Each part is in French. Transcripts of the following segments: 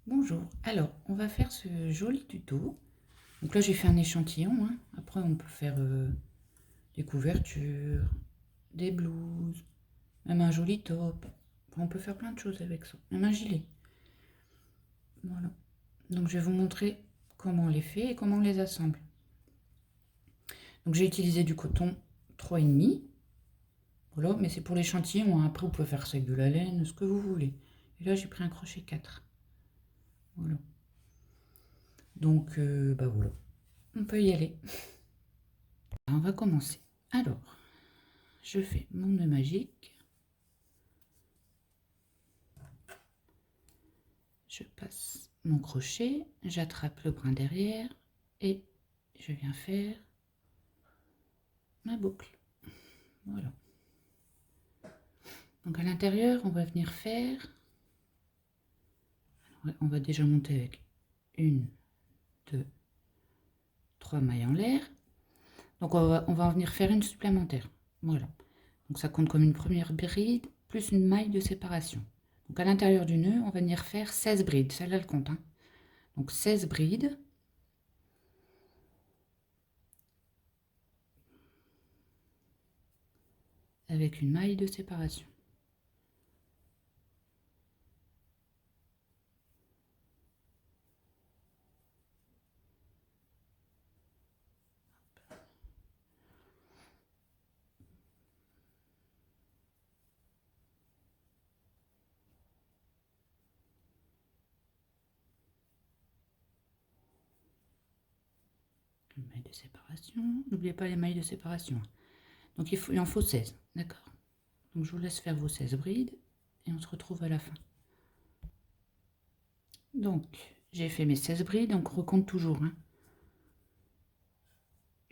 Bonjour, alors on va faire ce joli tuto. Donc là j'ai fait un échantillon, hein. Après on peut faire des couvertures, des blouses, même un joli top. Enfin, on peut faire plein de choses avec ça, même un gilet. Voilà, donc je vais vous montrer comment on les fait et comment on les assemble. Donc j'ai utilisé du coton 3,5. Voilà, mais c'est pour l'échantillon, hein. Après vous pouvez faire ça avec de la laine, ce que vous voulez. Et là j'ai pris un crochet 4. Voilà. Donc bah voilà, on peut y aller. On va commencer. Alors, je fais mon nœud magique, je passe mon crochet, j'attrape le brin derrière et je viens faire ma boucle. Voilà. Donc à l'intérieur, on va venir faire, on va déjà monter avec 1, 2, 3 mailles en l'air. Donc on va en venir faire une supplémentaire. Voilà. Donc ça compte comme une première bride plus une maille de séparation. Donc à l'intérieur du nœud, on va venir faire 16 brides. Celle-là, elle compte, hein. Donc 16 brides. Avec une maille de séparation. Une maille de séparation. N'oubliez pas les mailles de séparation. Donc il en faut 16, d'accord. Donc je vous laisse faire vos 16 brides et on se retrouve à la fin. Donc j'ai fait mes 16 brides, donc on recompte toujours, hein.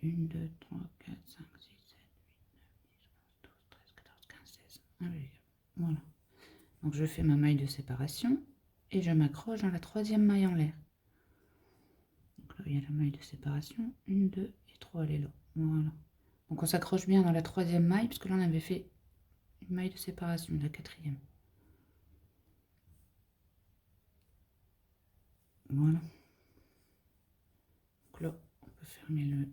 1, 2, 3, 4, 5, 6, 7, 8, 9, 10, 11, 12, 13, 14, 15, 16. Impeccable. Voilà. Donc je fais ma maille de séparation et je m'accroche dans la troisième maille en l'air. Donc là il y a la maille de séparation, 1, 2 et 3, elle est là. Voilà. Donc on s'accroche bien dans la troisième maille, parce que là on avait fait une maille de séparation, la quatrième. Voilà. Donc là, on peut fermer le...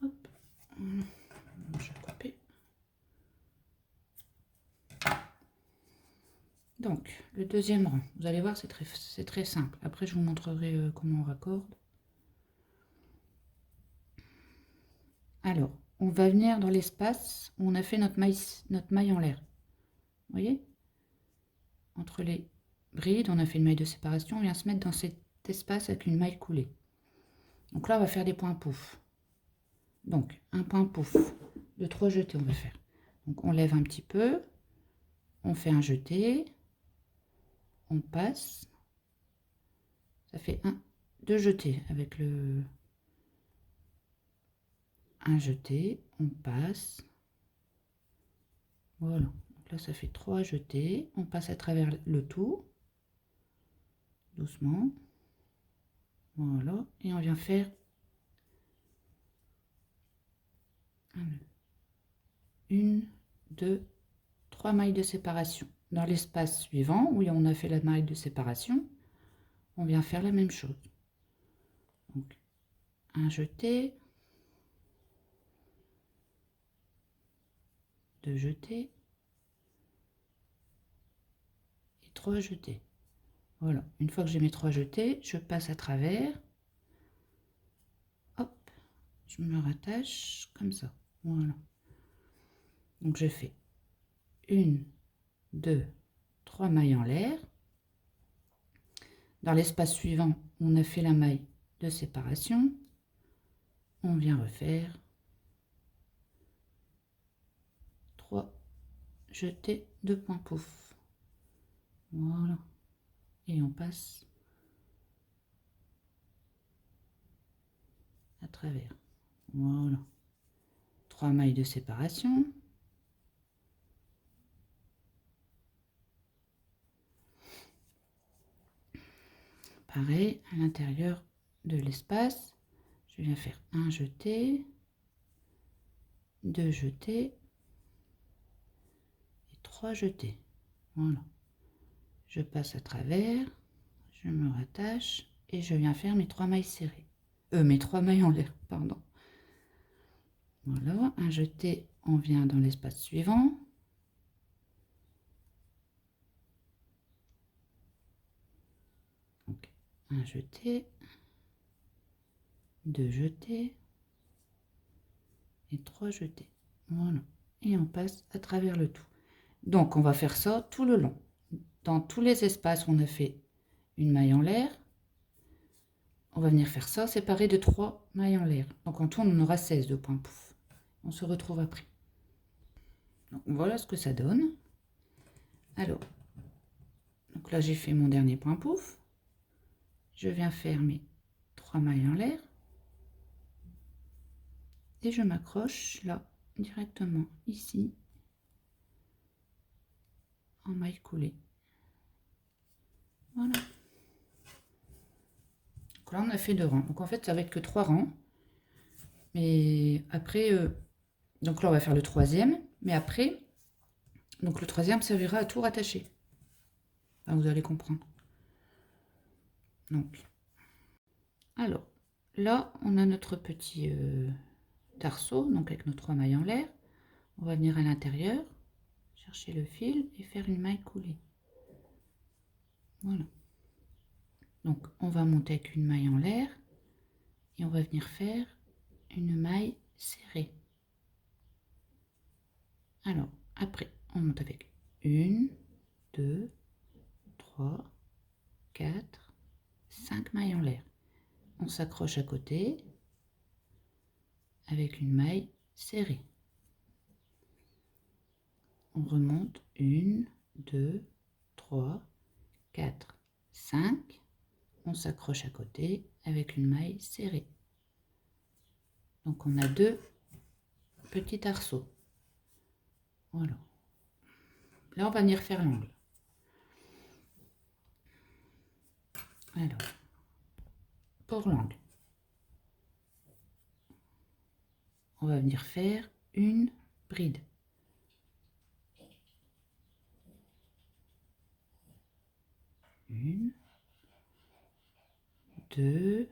Hop. Voilà. Je vais couper. Donc, le deuxième rang, vous allez voir, c'est très simple. Après, je vous montrerai comment on raccorde. Alors, on va venir dans l'espace où on a fait notre maille en l'air. Vous voyez? Entre les brides, on a fait une maille de séparation. On vient se mettre dans cet espace avec une maille coulée. Donc là, on va faire des points pouf. Donc, un point pouf de 3 jetés, on va faire. Donc, on lève un petit peu. On fait un jeté. On passe. Ça fait 2 jetés avec le... Un jeté, on passe. Voilà. Donc là, ça fait 3 jetés. On passe à travers le tout. Doucement. Voilà. Et on vient faire une, 2, 3 mailles de séparation. Dans l'espace suivant, où on a fait la maille de séparation, on vient faire la même chose. Donc, un jeté, 2 jetés et 3 jetés. Voilà. Une fois que j'ai mes 3 jetés, je passe à travers. Hop, je me rattache comme ça. Voilà. Donc je fais 1, 2, 3 mailles en l'air. Dans l'espace suivant, on a fait la maille de séparation. On vient refaire 3 jetés de points pouf. Voilà. Et on passe à travers. Voilà. 3 mailles de séparation. Pareil, à l'intérieur de l'espace, je viens faire un jeté, 2 jetés et 3 jetés. Voilà. Je passe à travers, je me rattache et je viens faire mes 3 mailles serrées. Mes 3 mailles en l'air, pardon. Voilà, un jeté, on vient dans l'espace suivant. Donc, un jeté, 2 jetés et 3 jetés. Voilà. Et on passe à travers le tout. Donc, on va faire ça tout le long. Dans tous les espaces où on a fait une maille en l'air, on va venir faire ça séparé de 3 mailles en l'air. Donc, en tout, on en aura 16 de point pouf. On se retrouve après. Donc, voilà ce que ça donne. Alors, donc là, j'ai fait mon dernier point pouf. Je viens faire mes 3 mailles en l'air. Et je m'accroche là, directement ici, en maille coulée. Voilà. Donc là, on a fait 2 rangs. Donc en fait, ça va être que 3 rangs. Mais après, donc là, on va faire le 3e. Mais après, donc le 3e servira à tout rattacher. Enfin, vous allez comprendre. Donc, alors, là, on a notre petit tarseau, donc avec nos 3 mailles en l'air. On va venir à l'intérieur, chercher le fil et faire une maille coulée. Voilà. Donc, on va monter avec une maille en l'air et on va venir faire une maille serrée. Alors, après, on monte avec 1, 2, 3, 4, 5 mailles en l'air. On s'accroche à côté avec une maille serrée. On remonte 1, 2, 3, 4, 5. On s'accroche à côté avec une maille serrée. Donc on a 2 petits arceaux. Voilà. Là, on va venir faire l'angle. Alors, pour l'angle, on va venir faire une bride. Une, 2,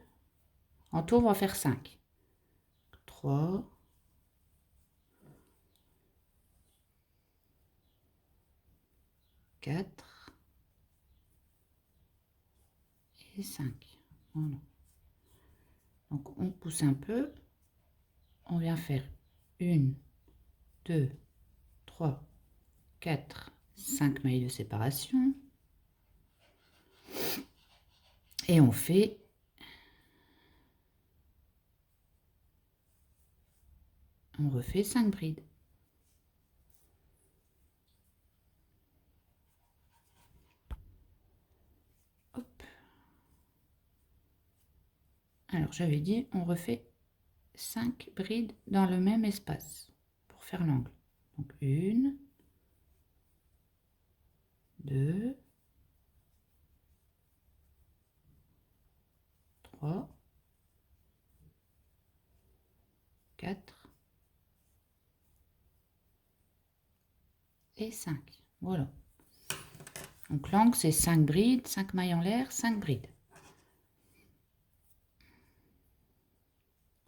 en tout, on va faire 5. 3, 4 et 5. Voilà. Donc, on pousse un peu. On vient faire 1, 2, 3, 4, 5 mailles de séparation. Et on refait 5 brides. Hop. Alors, j'avais dit, on refait 5 brides dans le même espace pour faire l'angle. Donc, 1, 2, 3, 4 et 5. Voilà. Donc l'angle, c'est 5 brides, 5 mailles en l'air, 5 brides.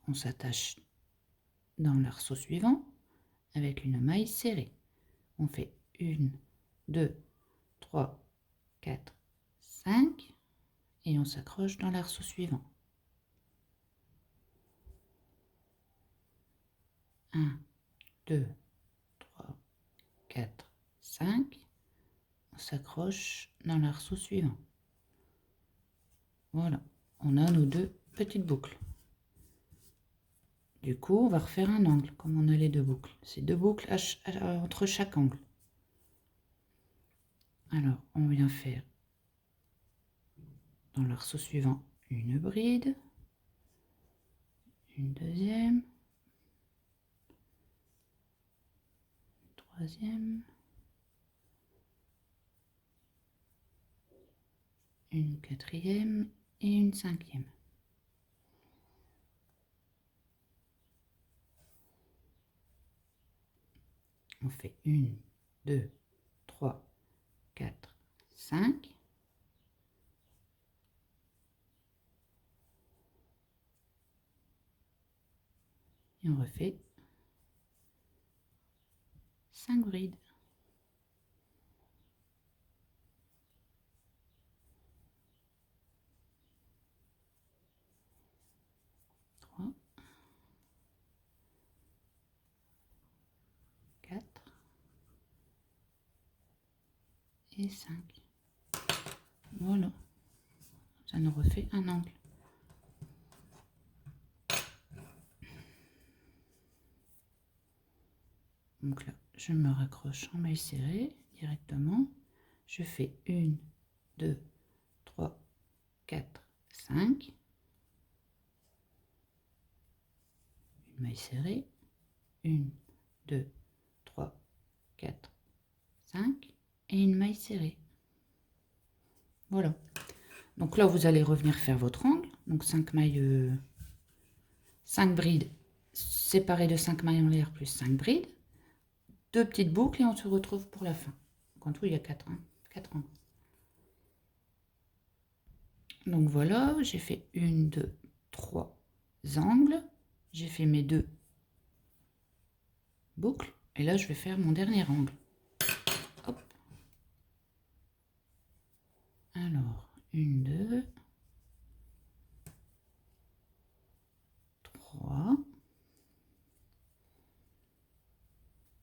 On s'attache dans l'arceau suivant avec une maille serrée. On fait 1, 2, 3, 4, 5 et on s'accroche dans l'arceau suivant. 1, 2, 3, 4, 5. On s'accroche dans l'arceau suivant. Voilà, on a nos 2 petites boucles. Du coup, on va refaire un angle, comme on a les 2 boucles. C'est 2 boucles entre chaque angle. Alors, on vient faire dans l'arceau suivant une bride, une deuxième, une troisième, une quatrième et une cinquième. On fait 1, 2, 3, 4, 5. Et on refait 5 brides. 3, 4 et 5. Voilà. Ça nous refait un angle. Donc là, je me raccroche en maille serrée directement. Je fais 1, 2, 3, 4, 5. Une maille serrée. 1, 2, 3, 4, 5. Et une maille serrée. Voilà. Donc là, vous allez revenir faire votre angle. Donc 5 mailles, 5 brides séparées de 5 mailles en l'air plus 5 brides. 2 petites boucles et on se retrouve pour la fin. Donc en tout, il y a 4 angles. Donc voilà, j'ai fait 1, 2, 3 angles. J'ai fait mes 2 boucles. Et là, je vais faire mon dernier angle. Hop. Alors, 1, 2, 3,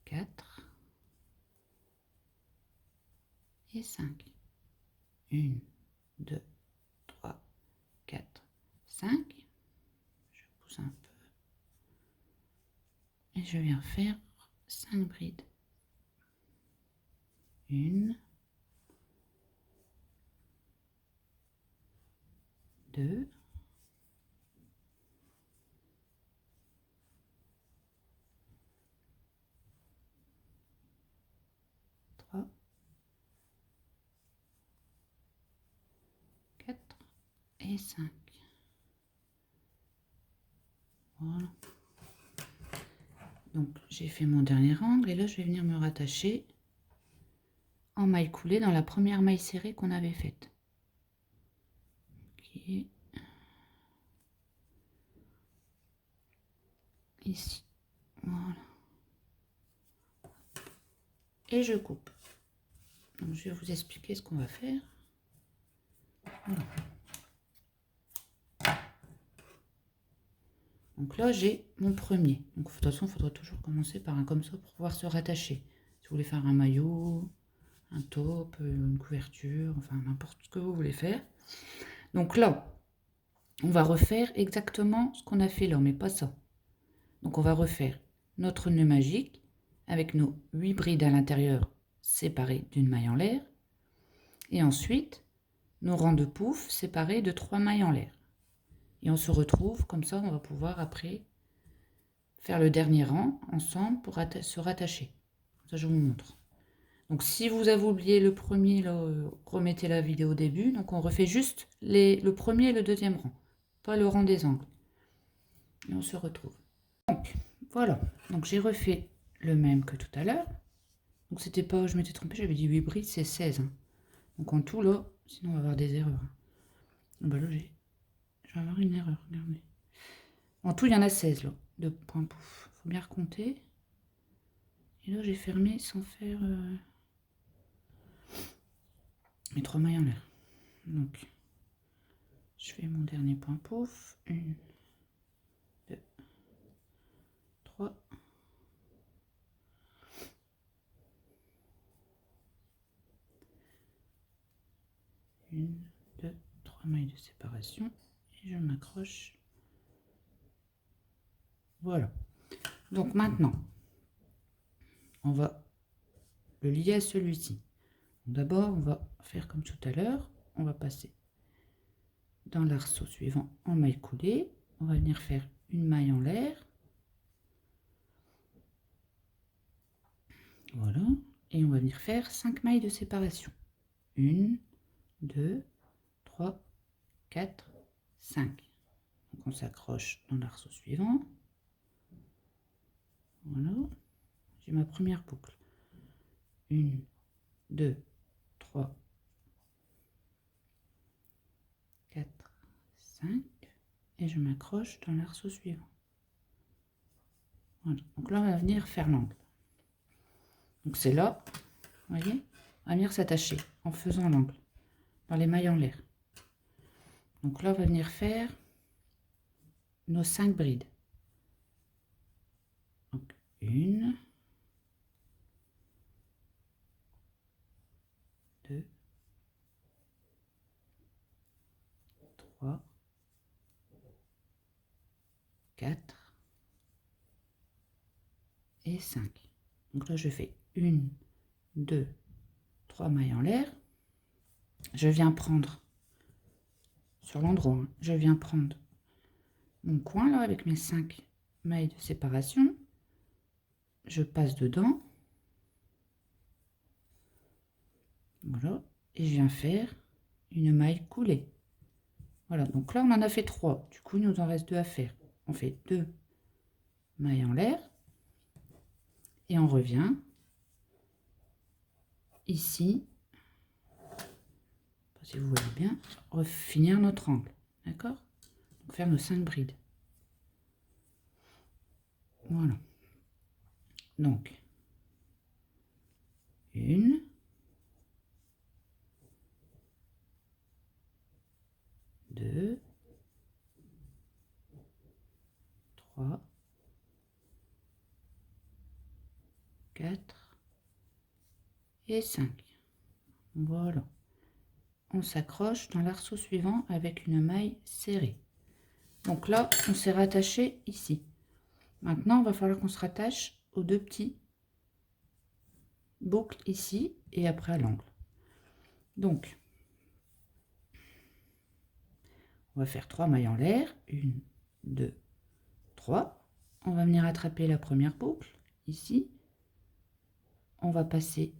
4 et 5. 1, 2, 3, 4, 5. Je pousse un peu. Et je viens faire 5 brides. 1, 2, 3, 4 et 5. Voilà. Donc j'ai fait mon dernier angle et là je vais venir me rattacher en maille coulée dans la première maille serrée qu'on avait faite. Qui est ici. Voilà. Et je coupe. Donc je vais vous expliquer ce qu'on va faire. Voilà. Donc là j'ai mon premier. Donc de toute façon il faudra toujours commencer par un comme ça pour pouvoir se rattacher. Si vous voulez faire un maillot, un top, une couverture, enfin n'importe ce que vous voulez faire. Donc là, on va refaire exactement ce qu'on a fait là, mais pas ça. Donc on va refaire notre nœud magique avec nos 8 brides à l'intérieur séparées d'une maille en l'air. Et ensuite, nos rangs de pouf séparés de 3 mailles en l'air. Et on se retrouve, comme ça on va pouvoir après faire le dernier rang ensemble pour se rattacher. Ça je vous montre. Donc si vous avez oublié le premier, là, remettez la vidéo au début. Donc on refait juste le premier et le deuxième rang, pas le rang des angles. Et on se retrouve. Donc voilà, donc j'ai refait le même que tout à l'heure. Donc c'était pas, je m'étais trompée, j'avais dit 8 brides, c'est 16. Hein. Donc en tout là, sinon on va avoir des erreurs. Bah là je vais avoir une erreur, regardez. En tout il y en a 16 là, de points pouf. Faut bien recompter. Et là j'ai fermé sans faire mes 3 mailles en l'air. Donc je fais mon dernier point pouf. 1, 2, 3. 1, 2, 3 mailles de séparation et je m'accroche. Voilà. Donc maintenant, on va le lier à celui-ci. D'abord, on va faire comme tout à l'heure. On va passer dans l'arceau suivant en maille coulée. On va venir faire une maille en l'air. Voilà. Et on va venir faire 5 mailles de séparation. 1, 2, 3, 4, 5. Donc on s'accroche dans l'arceau suivant. Voilà. J'ai ma première boucle. 1, 2, 3, 4, 5 et je m'accroche dans l'arceau suivant. Voilà. Donc là, on va venir faire l'angle. Donc c'est là, vous voyez, on va venir s'attacher en faisant l'angle dans les mailles en l'air. Donc là, on va venir faire nos 5 brides. Donc 1, 2, 3, 4 et 5. Donc là, je fais 1, 2, 3 mailles en l'air. Je viens prendre, sur l'endroit, hein, je viens prendre mon coin là avec mes 5 mailles de séparation. Je passe dedans. Voilà. Et je viens faire une maille coulée. Voilà, donc là on en a fait 3. Du coup, il nous en reste 2 à faire. On fait 2 mailles en l'air. Et on revient ici. Si vous voyez bien, finir notre angle. D'accord? Donc faire nos 5 brides. Voilà. Donc, 1, 2, 3, 4 et 5. Voilà. On s'accroche dans l'arceau suivant avec une maille serrée. Donc là, on s'est rattaché ici. Maintenant, il va falloir qu'on se rattache aux 2 petits boucles ici et après à l'angle. Donc, on va faire 3 mailles en l'air. 1, 2, 3. On va venir attraper la première boucle ici. On va passer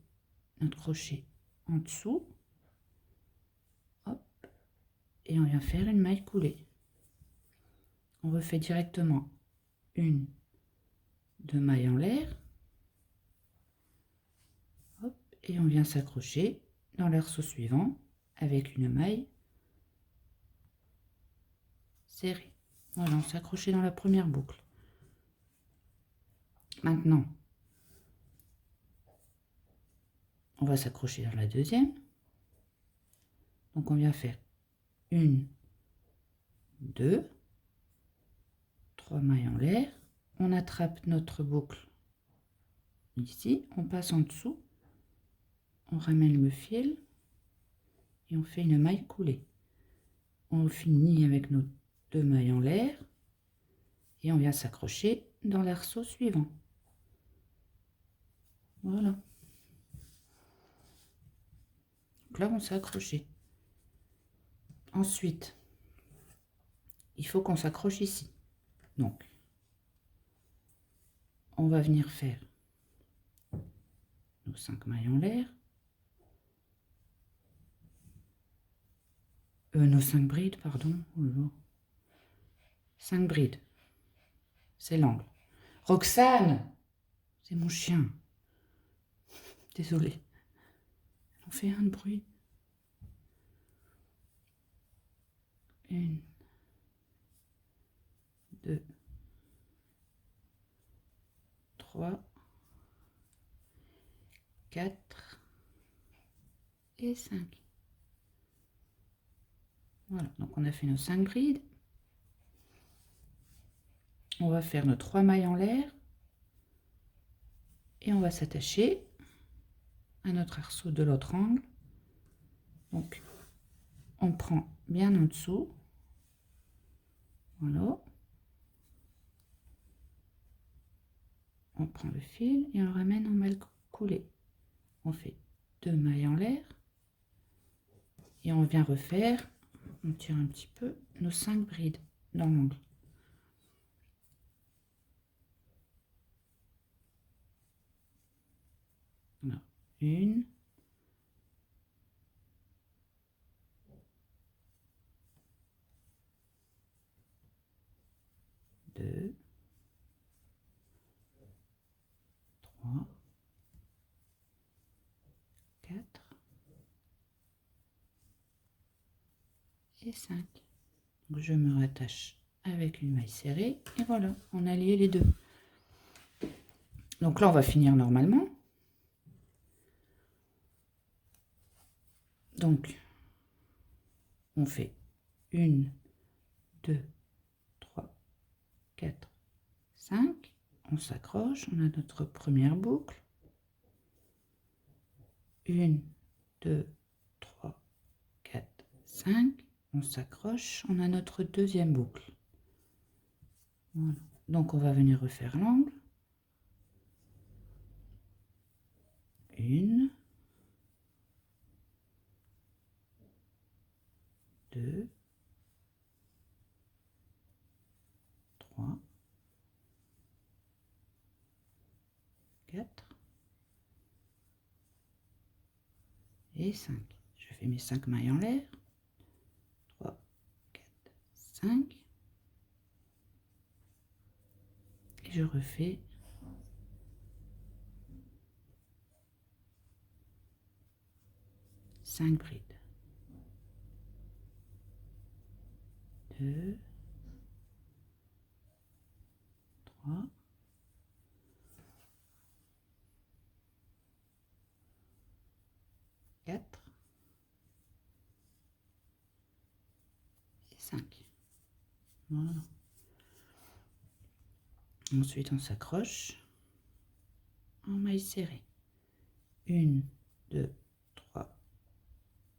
notre crochet en dessous. Hop. Et on vient faire une maille coulée. On refait directement 1, 2 mailles en l'air. Et on vient s'accrocher dans l'arceau suivant avec une maille serrée. Voilà, on s'est accroché dans la première boucle. Maintenant, on va s'accrocher dans la deuxième. Donc on vient faire 1, 2, 3 mailles en l'air. On attrape notre boucle ici, on passe en dessous, on ramène le fil et on fait une maille coulée. On finit avec nos 2 mailles en l'air et on vient s'accrocher dans l'arceau suivant. Voilà. Donc là, on s'est accroché. Ensuite, il faut qu'on s'accroche ici. Donc, on va venir faire nos 5 mailles en l'air. Nos 5 brides, pardon. 5 brides. C'est l'angle. Roxane! C'est mon chien. Désolée. On fait un de bruit. 1, 2, 3, 4 et 5. Voilà, donc on a fait nos 5 brides. On va faire nos 3 mailles en l'air. Et on va s'attacher à notre arceau de l'autre angle. Donc, on prend bien en dessous. Voilà. On prend le fil et on le ramène en maille coulée. On fait 2 mailles en l'air. Et on vient refaire, on tire un petit peu, nos 5 brides dans l'angle. Voilà. 1, 2, 3, 4 et 5. Donc je me rattache avec une maille serrée et voilà, on a lié les deux. Donc là on va finir normalement. Donc on fait 1, 2, 3, 4, 5. On s'accroche, on a notre première boucle. 1, 2, 3, 4, 5. On s'accroche, on a notre deuxième boucle. Voilà. Donc on va venir refaire l'angle. 1, 2, 3, 4 et 5. Je fais mes 5 mailles en l'air. 3, 4, 5. Et je refais 5 brides. 2, 3, 4 et 5. Voilà. Ensuite, on s'accroche en maille serrée. 1, 2, 3,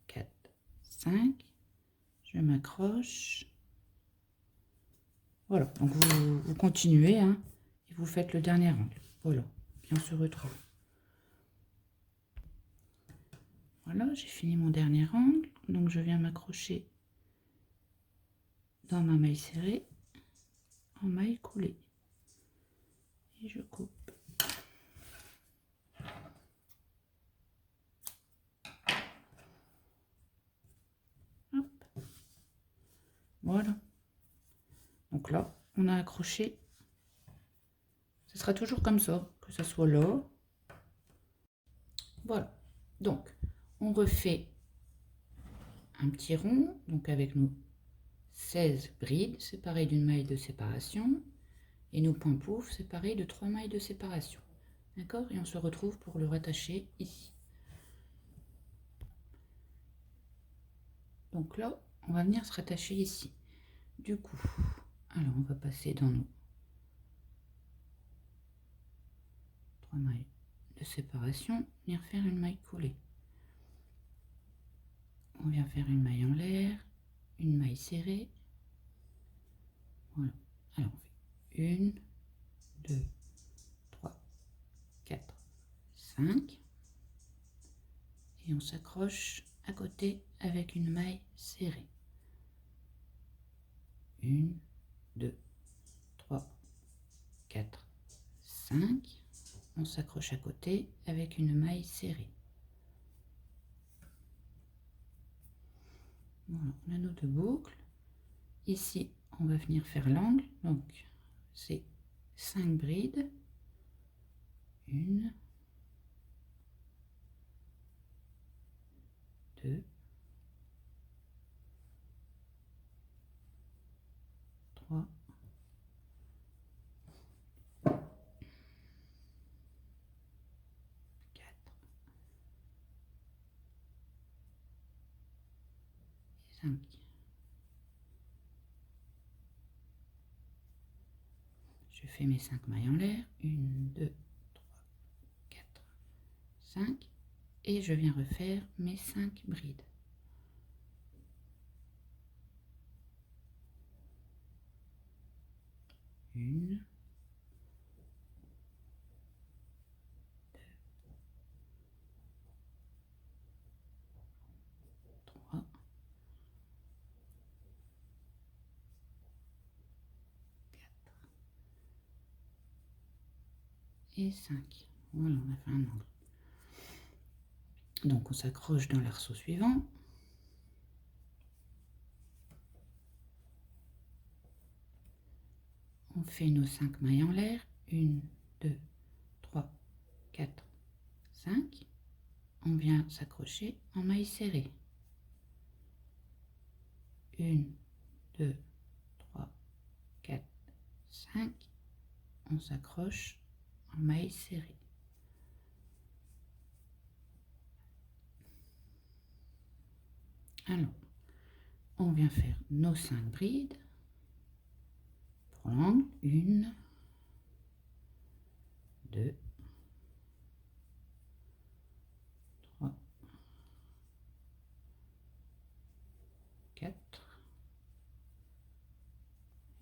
4, 5. Je m'accroche. Voilà, donc vous continuez hein, et vous faites le dernier angle. Voilà, et on se retrouve. Voilà, j'ai fini mon dernier angle. Donc je viens m'accrocher dans ma maille serrée en maille coulée. Et je coupe. Hop. Voilà. Donc là, on a accroché. Ce sera toujours comme ça, que ça soit là. Voilà. Donc, on refait un petit rond, donc avec nos 16 brides séparées d'une maille de séparation. Et nos points poufs séparés de 3 mailles de séparation. D'accord? Et on se retrouve pour le rattacher ici. Donc là, on va venir se rattacher ici. Du coup, alors on va passer dans nos 3 mailles de séparation, venir faire une maille coulée. On vient faire une maille en l'air, une maille serrée. Voilà. Alors on fait 1, 2, 3, 4, 5. Et on s'accroche à côté avec une maille serrée. 1, 2, 3, 4, 5. On s'accroche à côté avec une maille serrée. Voilà, on a nos deux boucles. Ici, on va venir faire l'angle. Donc, c'est 5 brides. 1, 2, 3, 4 et 5. Je fais mes 5 mailles en l'air. 1, 2, 3, 4, 5. Et je viens refaire mes 5 brides. 1, 2, 3, 4 et 5. Voilà, on a fait un angle. Donc on s'accroche dans l'arceau suivant. On fait nos 5 mailles en l'air. 1, 2, 3, 4, 5. On vient s'accrocher en maille serrée. 1, 2, 3, 4, 5. On s'accroche en maille serrée. Alors, on vient faire nos 5 brides pour l'angle. 1, 2, 3, 4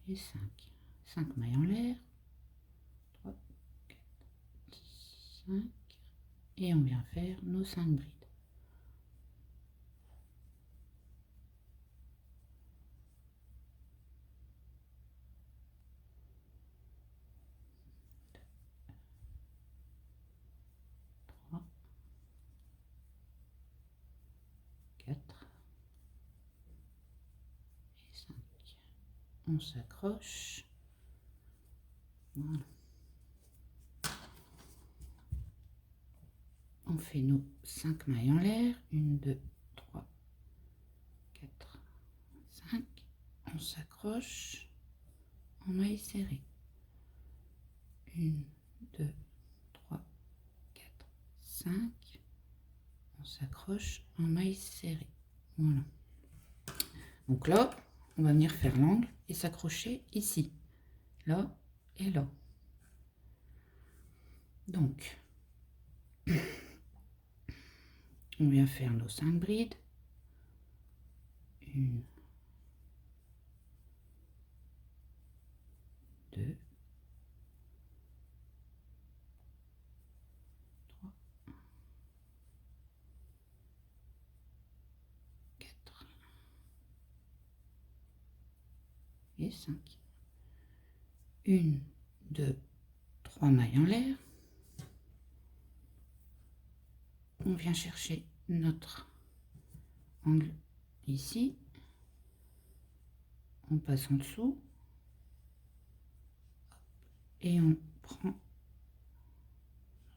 et 5. 5 mailles en l'air. 3, 4, 5. Et on vient faire nos 5 brides. On s'accroche. Voilà. On fait nos 5 mailles en l'air. 1, 2, 3, 4, 5. On s'accroche en maille serrée. 1, 2, 3, 4, 5. On s'accroche en maille serrée. Voilà. Donc là, on va venir faire l'angle et s'accrocher ici, là et là. Donc, on vient faire nos 5 brides. 1, 2, 3, 4 et 5. 1, 2, 3 mailles en l'air. On vient chercher notre angle ici. On passe en dessous. Et on prend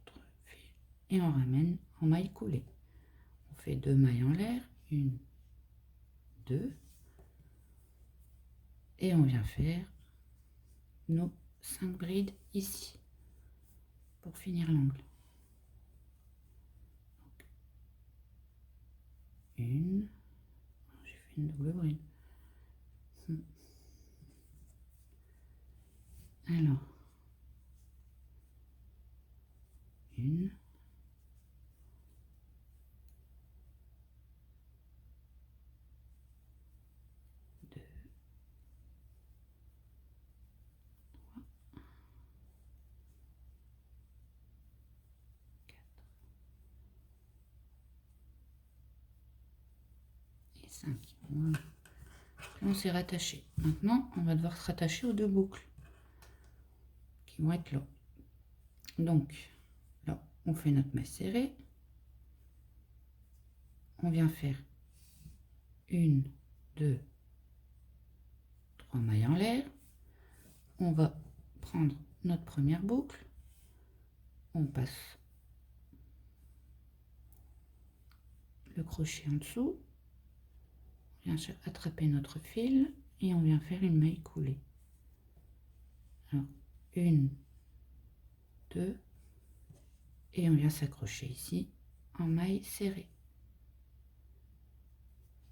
notre fil et on ramène en maille coulée. On fait 2 mailles en l'air. 1, 2. Et on vient faire nos 5 brides ici pour finir l'angle. 1, j'ai fait une double bride. Alors, 1, 2, 3, 4 et 5. Voilà. Là, on s'est rattaché. Maintenant, on va devoir se rattacher aux 2 boucles qui vont être là. Donc, là, on fait notre maille serrée. On vient faire 1, 2, 3 mailles en l'air. On va prendre notre première boucle. On passe le crochet en dessous. On vient attraper notre fil et on vient faire une maille coulée. Alors, 1, 2, et on vient s'accrocher ici en maille serrée.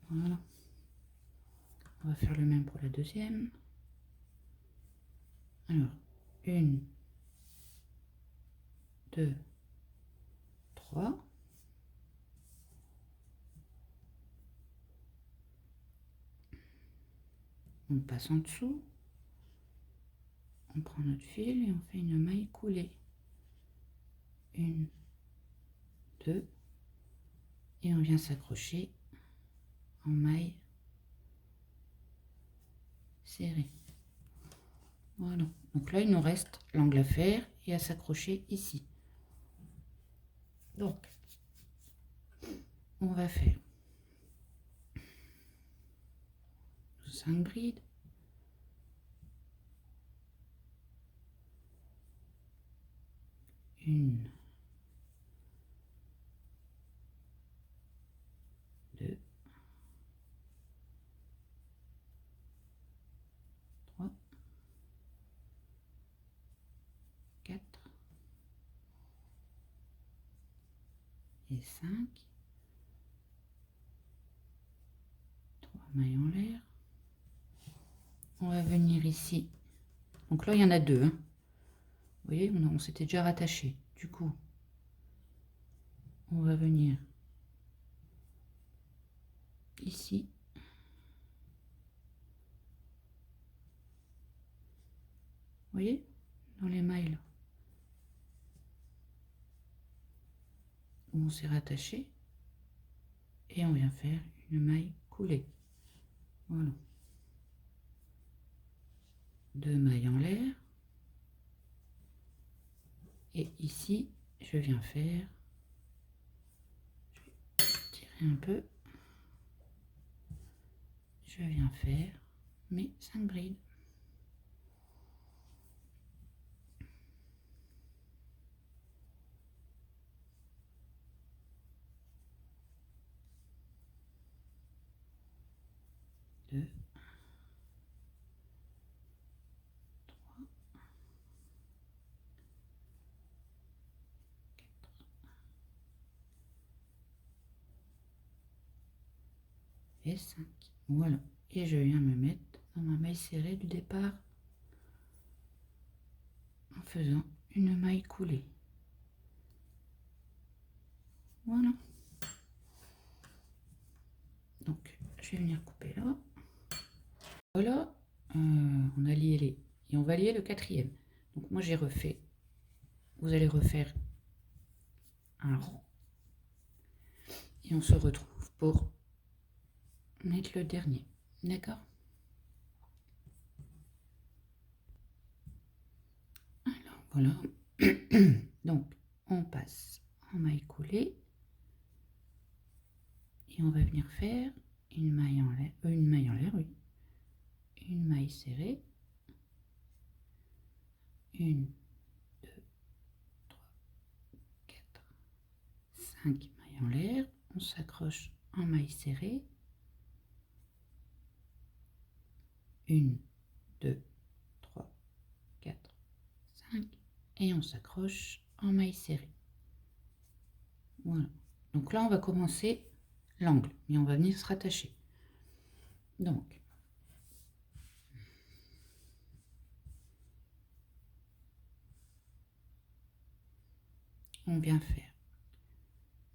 Voilà. On va faire le même pour la deuxième. Alors, 1, 2, 3. On passe en dessous. On prend notre fil et on fait une maille coulée. 1, 2. Et on vient s'accrocher en maille serrée. Voilà. Donc là, il nous reste l'angle à faire et à s'accrocher ici. Donc, on va faire 5 brides. 1, 2, et 5. 3 mailles en l'air. On va venir ici. Donc là, il y en a 2. Hein. Vous voyez, on s'était déjà rattaché. Du coup, on va venir ici. Vous voyez, dans les mailles là, où on s'est rattaché. Et on vient faire une maille coulée. Voilà. 2 mailles en l'air. Et ici, je viens faire, je vais tirer un peu, je viens faire mes 5 brides. Deux, 3, 4 et 5. Voilà. Et je viens me mettre dans ma maille serrée du départ en faisant une maille coulée. Voilà. Donc, je vais venir couper là. Voilà. On a lié les... Et on va lier le 4e. Donc, moi, j'ai refait. Vous allez refaire un rond. Et on se retrouve pour mettre le dernier. D'accord? Alors, voilà. Donc, on passe en maille coulée. Et on va venir faire une maille en l'air, oui. Une maille serrée. 1, 2, 3, 4, 5 mailles en l'air. On s'accroche en maille serrée. 1, 2, 3, 4, 5. Et on s'accroche en maille serrée. Voilà. Donc là, on va commencer l'angle. Mais on va venir se rattacher. Donc, on vient faire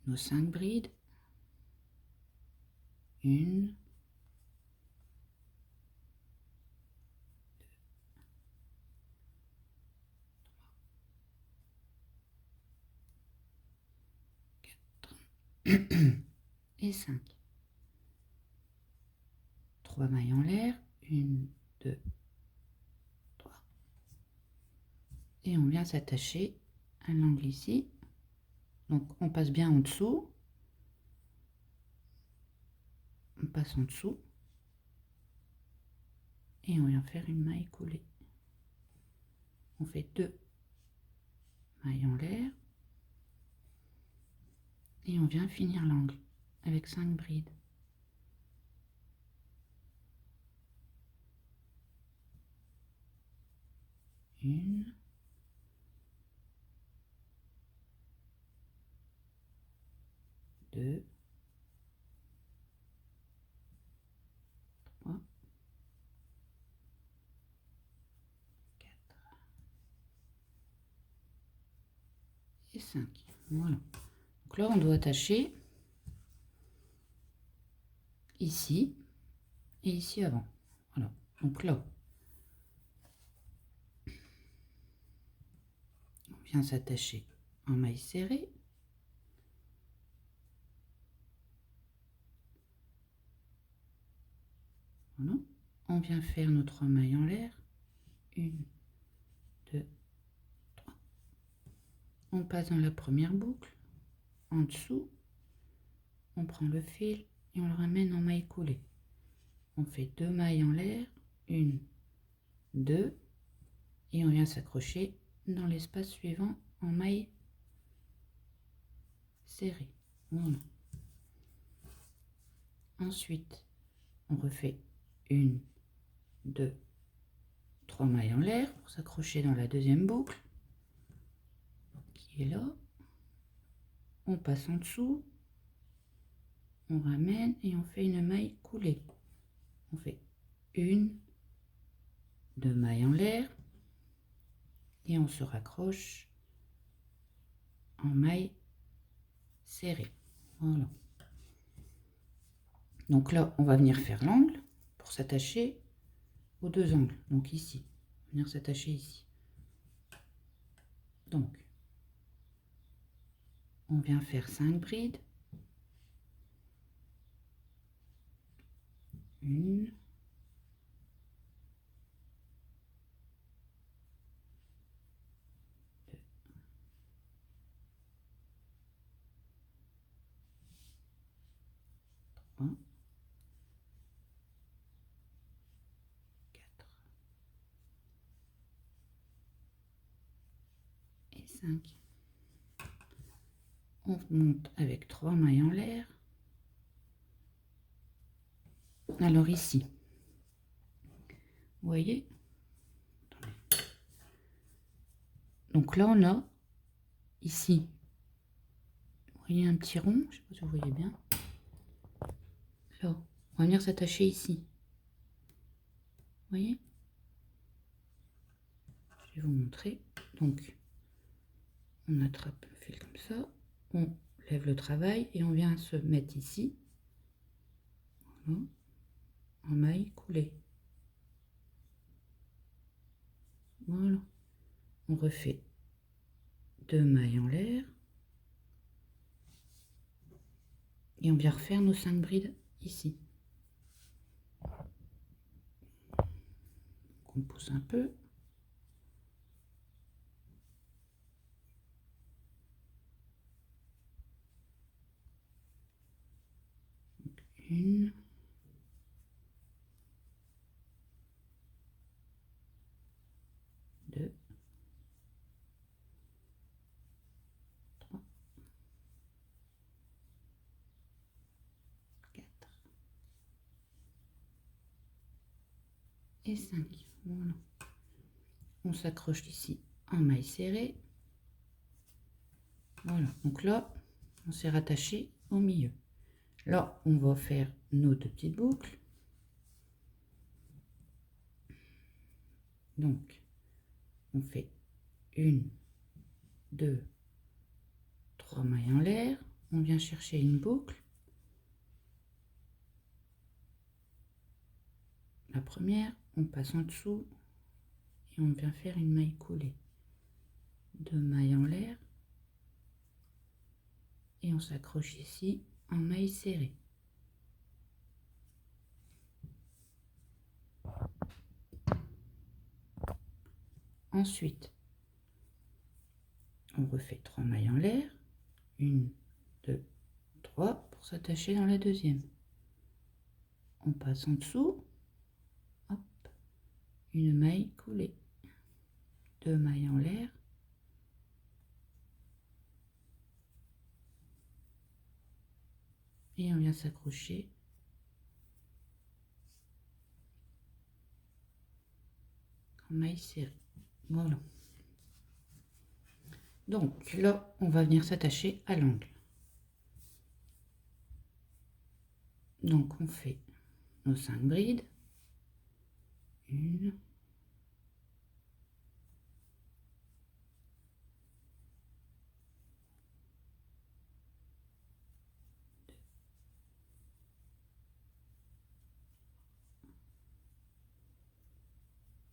nos 5 brides. 1, 2, 4 et 5. 3 mailles en l'air. 1, 2, 3. Et on vient s'attacher à l'angle ici. Donc on passe bien en dessous. On passe en dessous. Et on vient faire une maille coulée. On fait 2 mailles en l'air. Et on vient finir l'angle avec 5 brides. Une. Deux. 3. 4. Et 5. Voilà. Donc là, on doit attacher ici et ici avant. Voilà. Donc là, on vient s'attacher en maille serrée. Voilà. On vient faire nos 3 mailles en l'air. 1, 2, 3. On passe dans la première boucle. En dessous, on prend le fil et on le ramène en maille coulée. On fait 2 mailles en l'air. 1, 2. Et on vient s'accrocher dans l'espace suivant en maille serrée. Voilà. Ensuite, on refait 1, 2, 3 mailles en l'air pour s'accrocher dans la deuxième boucle qui est là. on passe en dessous, on ramène et on fait une maille coulée. On fait une, deux mailles en l'air et on se raccroche en maille serrée. Voilà. Donc là, on va venir faire l'angle pour s'attacher aux deux angles. Donc ici, venir s'attacher ici. Donc, on vient faire 5 brides. Une, deux, trois, 4 et 5. On monte avec 3 mailles en l'air. Alors ici, vous voyez, donc là on a ici, vous voyez un petit rond, je sais pas si vous voyez bien. Là, on va venir s'attacher ici. Vous voyez? Je vais vous montrer. Donc, on attrape le fil comme ça, on lève le travail et on vient se mettre ici. Voilà, en maille coulée. Voilà. On refait 2 mailles en l'air. Et on vient refaire nos 5 brides ici. On pousse un peu. Donc, 1, 2, 3, 4 et 5. Voilà. On s'accroche ici en maille serrée. Voilà, donc là, on s'est rattaché au milieu. Là, on va faire nos 2 petites boucles. Donc, on fait 1, 2, 3 mailles en l'air. On vient chercher une boucle. La première, on passe en dessous et on vient faire une maille coulée. 2 mailles en l'air. Et on s'accroche ici en maille serrée. Ensuite, on refait 3 mailles en l'air. 1, 2, 3 pour s'attacher dans la deuxième. On passe en dessous. Hop, une maille coulée. 2 mailles en l'air. Et on vient s'accrocher en maille serrée. Voilà. Donc là, on va venir s'attacher à l'angle. Donc on fait nos 5 brides. 1,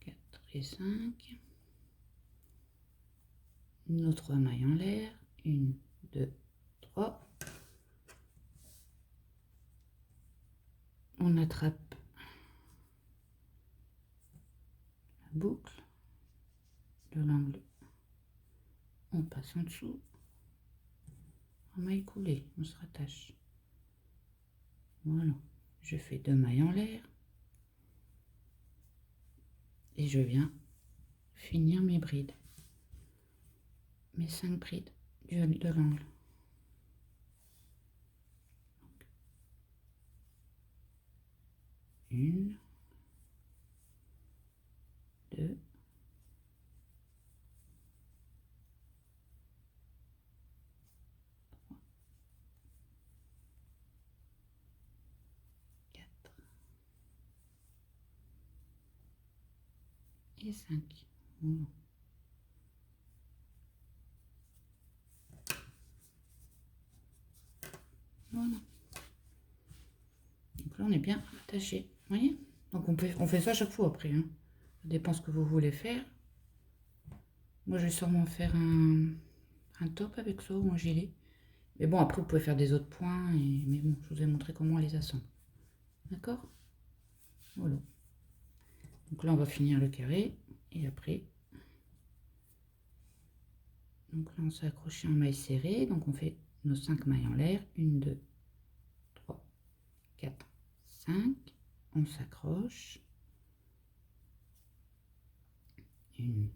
4 et 5. Nos 3 mailles en l'air. 1, 2, 3. On attrape la boucle de l'angle. On passe en dessous. En maille coulée, on se rattache. Voilà. Je fais 2 mailles en l'air. Et je viens finir mes brides. Mes 5 brides de l'angle. 1, 2, 3, et 5. Voilà. Voilà. Donc là, on est bien attaché. Vous voyez? Donc on fait ça chaque fois après. Hein. Ça dépend ce que vous voulez faire. Moi, je vais sûrement faire un top avec ça ou un gilet. Mais bon, après, vous pouvez faire des autres points. Mais bon, je vous ai montré comment on les assemble. D'accord? Voilà. Donc là, on va finir le carré. Et après, donc là, on s'est accroché en maille serrée. Donc on fait nos 5 mailles en l'air. 1, 2, 3, 4, 5. On s'accroche. 1, 2,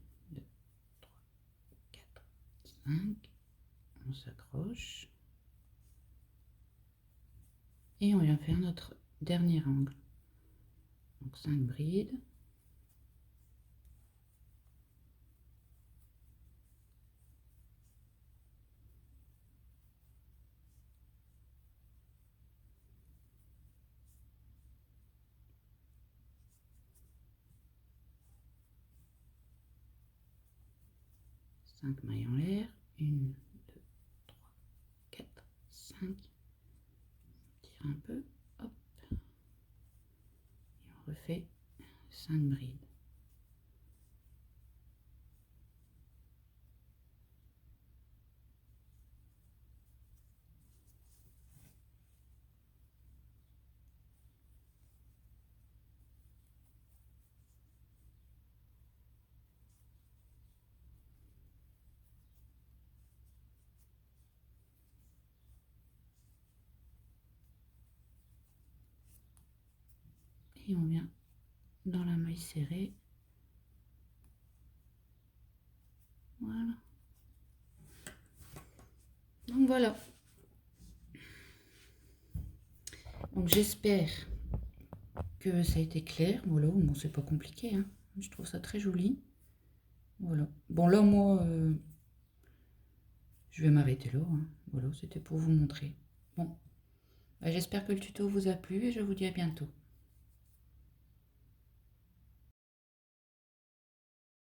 3, 4, 5. On s'accroche. Et on vient faire notre dernier angle. Donc 5 brides. Mailles en l'air, 1, 2, 3, 4, 5, on tire un peu, hop, et on refait 5 brides. Et on vient dans la maille serrée. Voilà. Donc voilà. Donc j'espère que ça a été clair. Voilà, bon c'est pas compliqué. Hein. Je trouve ça très joli. Voilà. Bon là moi, je vais m'arrêter là. Hein. Voilà, c'était pour vous montrer. Bon, bah, j'espère que le tuto vous a plu et je vous dis à bientôt.